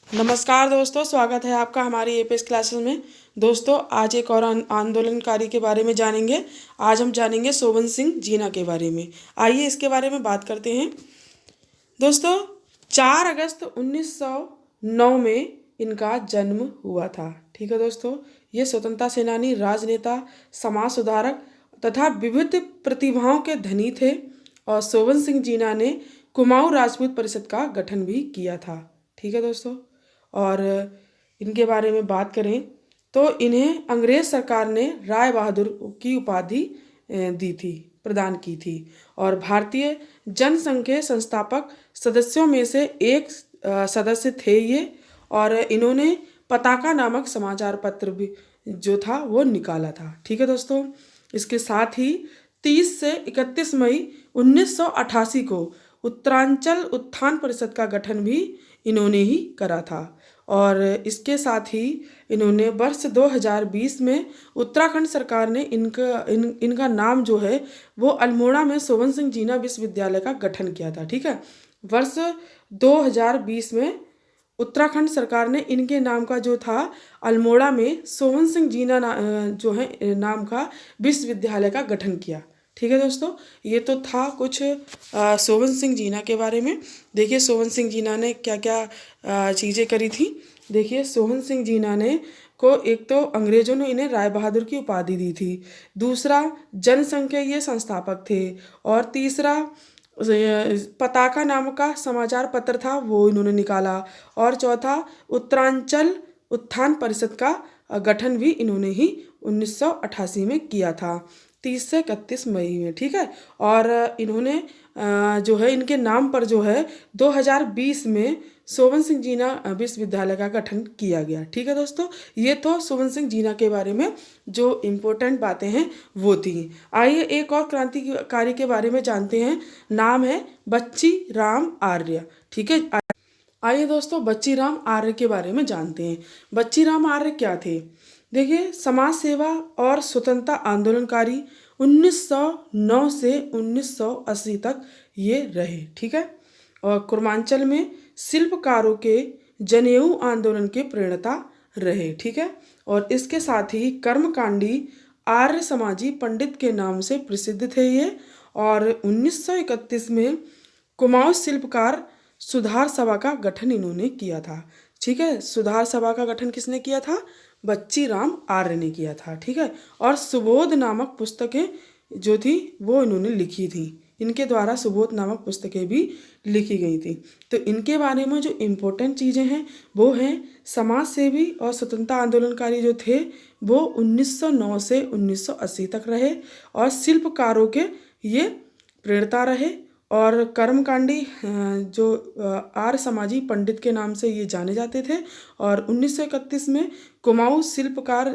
नमस्कार दोस्तों, स्वागत है आपका हमारी एपीएस क्लासेस में। दोस्तों, आज एक और आंदोलनकारी के बारे में जानेंगे। आज हम जानेंगे सोवन सिंह जीना के बारे में। आइए इसके बारे में बात करते हैं। दोस्तों, 4 अगस्त 1909 में इनका जन्म हुआ था। ठीक है दोस्तों, ये स्वतंत्रता सेनानी, राजनेता, समाज सुधारक तथा विविध प्रतिभाओं के धनी थे। और सोवन सिंह जीना ने कुमाऊं राजपूत परिषद का गठन भी किया था। ठीक है दोस्तों, और इनके बारे में बात करें तो इन्हें अंग्रेज सरकार ने राय बहादुर की उपाधि दी थी, प्रदान की थी। और भारतीय जनसंघ के संस्थापक सदस्यों में से एक सदस्य थे ये। और इन्होंने पताका नामक समाचार पत्र भी जो था वो निकाला था। ठीक है दोस्तों, इसके साथ ही 30 से 31 मई 1988 को उत्तरांचल उत्थान परिषद का गठन भी इन्होंने ही करा था। और इसके साथ ही इन्होंने वर्ष 2020 में उत्तराखंड सरकार ने इनका नाम जो है वो अल्मोड़ा में सोवन सिंह जीना विश्वविद्यालय का गठन किया था। ठीक है, वर्ष 2020 में उत्तराखंड सरकार ने इनके नाम का जो था अल्मोड़ा में सोवन सिंह जीना जो है नाम का विश्वविद्यालय का गठन किया। ठीक है दोस्तों, ये तो था कुछ सोवन सिंह जीना के बारे में। देखिए सोवन सिंह जीना ने क्या क्या चीज़ें करी थी। देखिए सोवन सिंह जीना ने को एक तो अंग्रेजों ने इन्हें राय बहादुर की उपाधि दी थी, दूसरा जनसंघ के ये संस्थापक थे, और तीसरा पताका नाम का समाचार पत्र था वो इन्होंने निकाला, और चौथा उत्तरांचल उत्थान परिषद का गठन भी इन्होंने ही 1988 में किया था, 30 से 31 मई में। ठीक है, और इन्होंने जो है इनके नाम पर जो है 2020 में सोवन सिंह जीना विश्वविद्यालय का गठन किया गया। ठीक है दोस्तों, ये तो सोवन सिंह जीना के बारे में जो इम्पोर्टेंट बातें हैं वो थी। आइए एक और क्रांतिकारी के बारे में जानते हैं। नाम है बच्ची राम आर्य। ठीक है, आइए दोस्तों बच्ची राम आर्य के बारे में जानते हैं। बच्ची राम आर्य क्या थे? देखिए, समाज सेवा और स्वतंत्रता आंदोलनकारी 1909 से 1980 तक ये रहे। ठीक है, और कुर्मांचल में शिल्पकारों के जनेऊ आंदोलन के प्रेरणा रहे। ठीक है, और इसके साथ ही कर्मकांडी आर्य समाजी पंडित के नाम से प्रसिद्ध थे ये। और 1931 में कुमाऊं शिल्पकार सुधार सभा का गठन इन्होंने किया था। ठीक है, सुधार सभा का गठन किसने किया था? बच्ची राम आर्य ने किया था। ठीक है, और सुबोध नामक पुस्तकें जो थी वो इन्होंने लिखी थी। इनके द्वारा सुबोध नामक पुस्तकें भी लिखी गई थी। तो इनके बारे में जो इम्पोर्टेंट चीज़ें हैं वो हैं समाज सेवी और स्वतंत्रता आंदोलनकारी जो थे वो 1909 से 1980 तक रहे, और शिल्पकारों के ये प्रेरणा रहे, और कर्मकांडी जो आर्य समाजी पंडित के नाम से ये जाने जाते थे। और 1931 में कुमाऊं शिल्पकार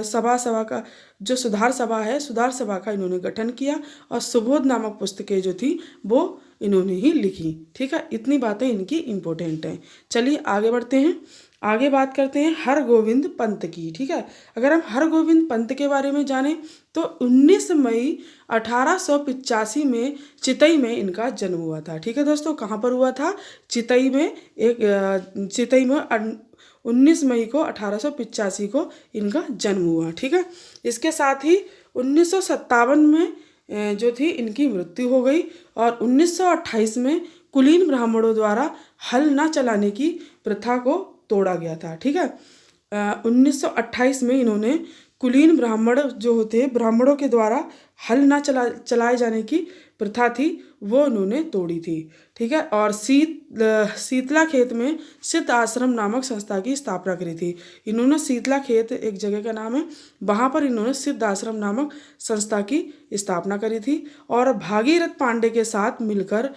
सभा का जो सुधार सभा है, सुधार सभा का इन्होंने गठन किया, और सुबोध नामक पुस्तकें जो थी वो इन्होंने ही लिखी। ठीक है, इतनी बातें इनकी इम्पोर्टेंट हैं। चलिए आगे बढ़ते हैं। आगे बात करते हैं हरगोविंद पंत की। ठीक है, अगर हम हरगोविंद पंत के बारे में जानें तो 19 मई 1885 में चितई में इनका जन्म हुआ था। ठीक है दोस्तों, कहाँ पर हुआ था? चितई में। चितई में 19 मई को 1885 को इनका जन्म हुआ। ठीक है, इसके साथ ही 1957 में जो थी इनकी मृत्यु हो गई, और 1928 में कुलीन ब्राह्मणों द्वारा हल न चलाने की प्रथा को तोड़ा गया था। ठीक है, 1928 में इन्होंने कुलीन ब्राह्मण जो होते हैं, ब्राह्मणों के द्वारा हल न चलाए जाने की प्रथा थी वो इन्होंने तोड़ी थी। ठीक है, और शीतला खेत में सिद्ध आश्रम नामक संस्था की स्थापना करी थी। इन्होंने शीतला खेत एक जगह का नाम है, वहाँ पर इन्होंने सिद्ध आश्रम नामक संस्था की स्थापना करी थी। और भागीरथ पांडे के साथ मिलकर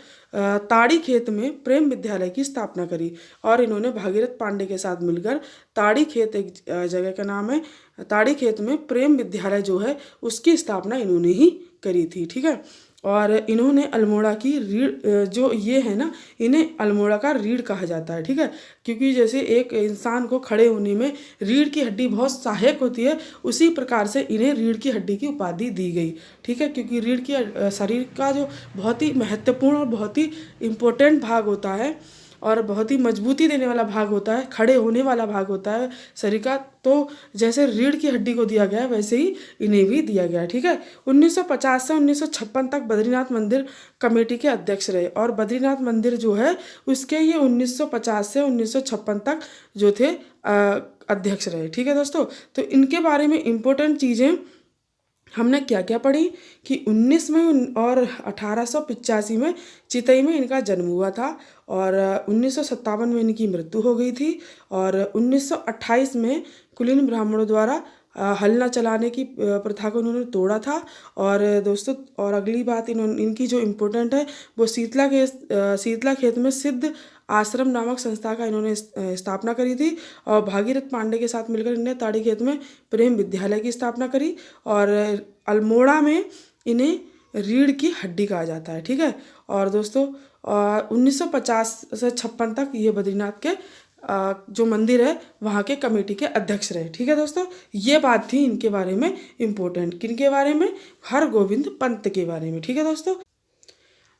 ताड़ी खेत में प्रेम विद्यालय की स्थापना करी। और इन्होंने भागीरथ पांडे के साथ मिलकर ताड़ी खेत एक जगह का नाम है, ताड़ी खेत में प्रेम विद्यालय जो है उसकी स्थापना इन्होंने ही करी थी। ठीक है, और इन्होंने अल्मोड़ा की रीढ़ जो ये है ना, इन्हें अल्मोड़ा का रीढ़ कहा जाता है। ठीक है, क्योंकि जैसे एक इंसान को खड़े होने में रीढ़ की हड्डी बहुत सहायक होती है, उसी प्रकार से इन्हें रीढ़ की हड्डी की उपाधि दी गई। ठीक है, क्योंकि रीढ़ की शरीर का जो बहुत ही महत्वपूर्ण और बहुत ही इम्पोर्टेंट भाग होता है और बहुत ही मजबूती देने वाला भाग होता है, खड़े होने वाला भाग होता है शरीर का। तो जैसे रीढ़ की हड्डी को दिया गया है वैसे ही इन्हें भी दिया गया है, ठीक है। 1950 से 1956 तक बद्रीनाथ मंदिर कमेटी के अध्यक्ष रहे, और बद्रीनाथ मंदिर जो है उसके ये 1950 से 1956 तक जो थे अध्यक्ष रहे, ठीक है दोस्तों। तो इनके बारे में इम्पोर्टेंट चीज़ें हमने क्या क्या पढ़ी कि 19 में और 1885 में चितई में इनका जन्म हुआ था, और 1957 में इनकी मृत्यु हो गई थी, और 1928 में कुलीन ब्राह्मणों द्वारा हल न चलाने की प्रथा को इन्होंने तोड़ा था। और दोस्तों, और अगली बात इनकी जो इम्पोर्टेंट है वो शीतला खेत में सिद्ध आश्रम नामक संस्था का इन्होंने स्थापना करी थी, और भागीरथ पांडे के साथ मिलकर इन्होंने ताड़ी खेत में प्रेम विद्यालय की स्थापना करी, और अल्मोड़ा में इन्हें रीढ़ की हड्डी कहा जाता है, ठीक है। और दोस्तों 1950 से 56 तक ये बद्रीनाथ के जो मंदिर है वहाँ के कमेटी के अध्यक्ष रहे, ठीक है दोस्तों। ये बात थी इनके बारे में इम्पोर्टेंट, किनके बारे में, हरगोविंद पंत के बारे में, ठीक है दोस्तों।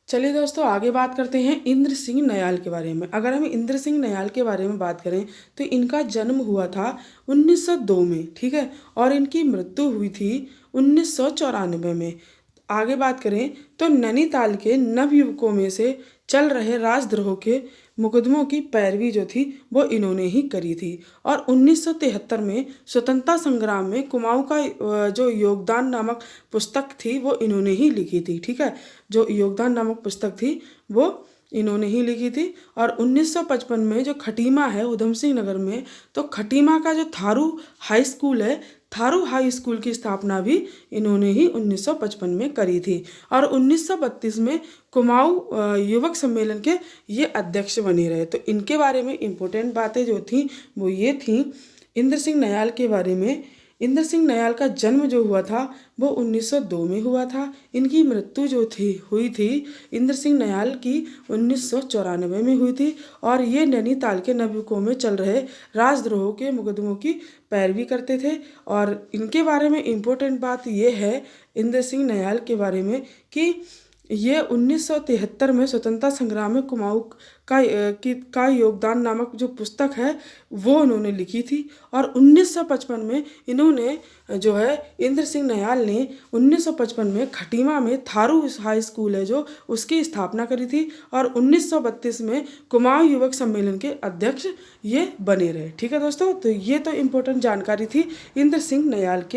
चलिए दोस्तों, आगे बात करते हैं इंद्र सिंह नयाल के बारे में। अगर हम इंद्र सिंह नयाल के बारे में बात करें तो इनका जन्म हुआ था 1902 में, ठीक है, और इनकी मृत्यु हुई थी 1994 में। आगे बात करें तो नैनीताल के नवयुवकों में से चल रहे राजद्रोह के मुकदमों की पैरवी जो थी वो इन्होंने ही करी थी, और 1973 में स्वतंत्रता संग्राम में कुमाऊं का जो योगदान नामक पुस्तक थी वो इन्होंने ही लिखी थी, ठीक है। जो योगदान नामक पुस्तक थी वो इन्होंने ही लिखी थी। और 1955 में जो खटीमा है उधम सिंह नगर में, तो खटीमा का जो थारू हाई स्कूल है, थारू हाई स्कूल की स्थापना भी इन्होंने ही 1955 में करी थी। और 1932 में कुमाऊं युवक सम्मेलन के ये अध्यक्ष बने रहे। तो इनके बारे में इम्पोर्टेंट बातें जो थी वो ये थी इंद्र सिंह नयाल के बारे में। इंद्र सिंह नयाल का जन्म जो हुआ था वो 1902 में हुआ था। इनकी मृत्यु जो हुई थी इंद्र सिंह नयाल की 1994 में हुई थी, और ये नैनीताल के नवयुवकों में चल रहे राजद्रोह के मुकदमों की पैरवी करते थे। और इनके बारे में इम्पोर्टेंट बात ये है इंद्र सिंह नयाल के बारे में कि ये 1973 में स्वतंत्रता संग्राम में कुमाऊं का योगदान नामक जो पुस्तक है वो उन्होंने लिखी थी। और 1955 में इन्होंने जो है इंद्र सिंह नयाल ने 1955 में खटीमा में थारू हाई स्कूल है जो उसकी स्थापना करी थी, और 1932 में कुमाऊं युवक सम्मेलन के अध्यक्ष ये बने रहे, ठीक है दोस्तों। तो ये तो इम्पोर्टेंट जानकारी थी इंद्र सिंह नयाल के